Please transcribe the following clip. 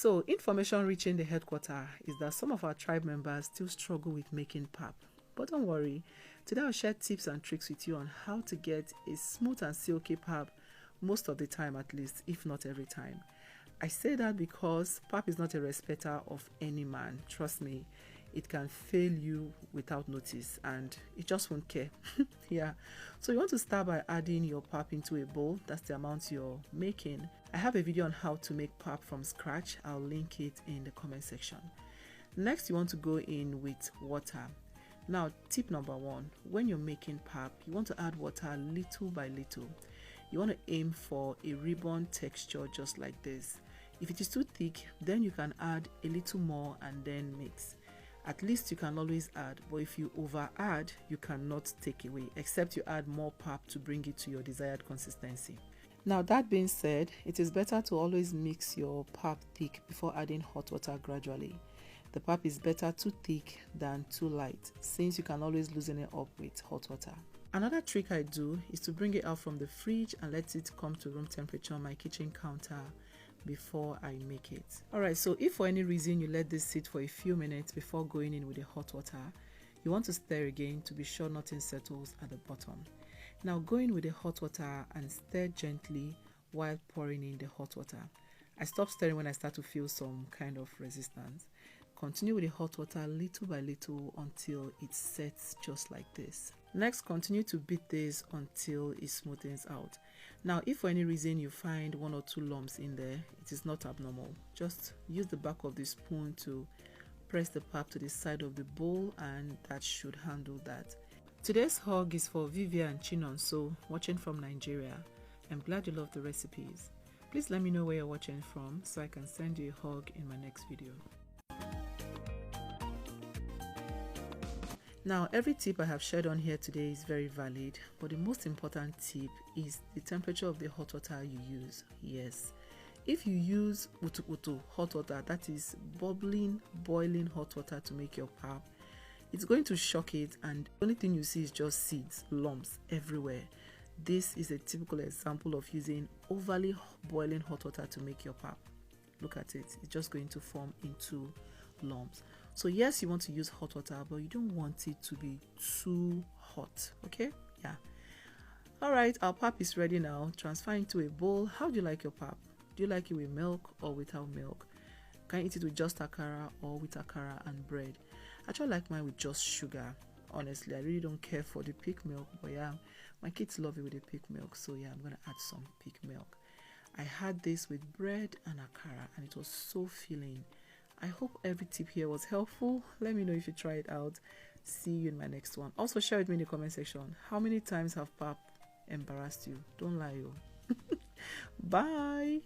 So information reaching the headquarters is that some of our tribe members still struggle with making pap. But don't worry, today I'll share tips and tricks with you on how to get a smooth and silky pap most of the time, at least, if not every time. I say that because pap is not a respecter of any man. Trust me, it can fail you without notice and it just won't care. Yeah, so you want to start by adding your pap into a bowl. That's the amount you're making. I have a video on how to make pap from scratch. I'll link it in the comment section. Next, you want to go in with water. Now, tip number one, when you're making pap, you want to add water little by little. You want to aim for a ribbon texture just like this. If it is too thick, then you can add a little more and then mix. At least you can always add, but if you over add, you cannot take away, except you add more pap to bring it to your desired consistency. Now, that being said, it is better to always mix your pap thick before adding hot water gradually. The pap is better too thick than too light, since you can always loosen it up with hot water. Another trick I do is to bring it out from the fridge and let it come to room temperature on my kitchen counter before I make it. Alright, so if for any reason you let this sit for a few minutes before going in with the hot water, you want to stir again to be sure nothing settles at the bottom. Now go in with the hot water and stir gently while pouring in the hot water. I stop stirring when I start to feel some kind of resistance. Continue with the hot water little by little until it sets just like this. Next, continue to beat this until it smoothens out. Now, if for any reason you find one or two lumps in there, it is not abnormal. Just use the back of the spoon to press the pap to the side of the bowl and that should handle that. Today's hug is for Vivian Chinonso, watching from Nigeria. I'm glad you love the recipes. Please let me know where you're watching from so I can send you a hug in my next video. Now, every tip I have shared on here today is very valid, but the most important tip is the temperature of the hot water you use. Yes, if you use utu hot water, that is bubbling, boiling hot water to make your pap, it's going to shock it and the only thing you see is just seeds, lumps everywhere. This is a typical example of using overly boiling hot water to make your pap. Look at it, it's just going to form into lumps. So yes, you want to use hot water, but you don't want it to be too hot. Okay, yeah. All right, our pap is ready now. Transfer into a bowl. How do you like your pap? Do you like it with milk or without milk? Can you eat it with just akara or with akara and bread? I actually like mine with just sugar. Honestly, I really don't care for the peak milk, but yeah, my kids love it with the peak milk, so yeah, I'm gonna add some peak milk. I had this with bread and akara and it was so filling. I hope every tip here was helpful. Let me know if you try it out. See you in my next one. Also share with me in the comment section, how many times have pap embarrassed you? Don't lie, yo. Bye.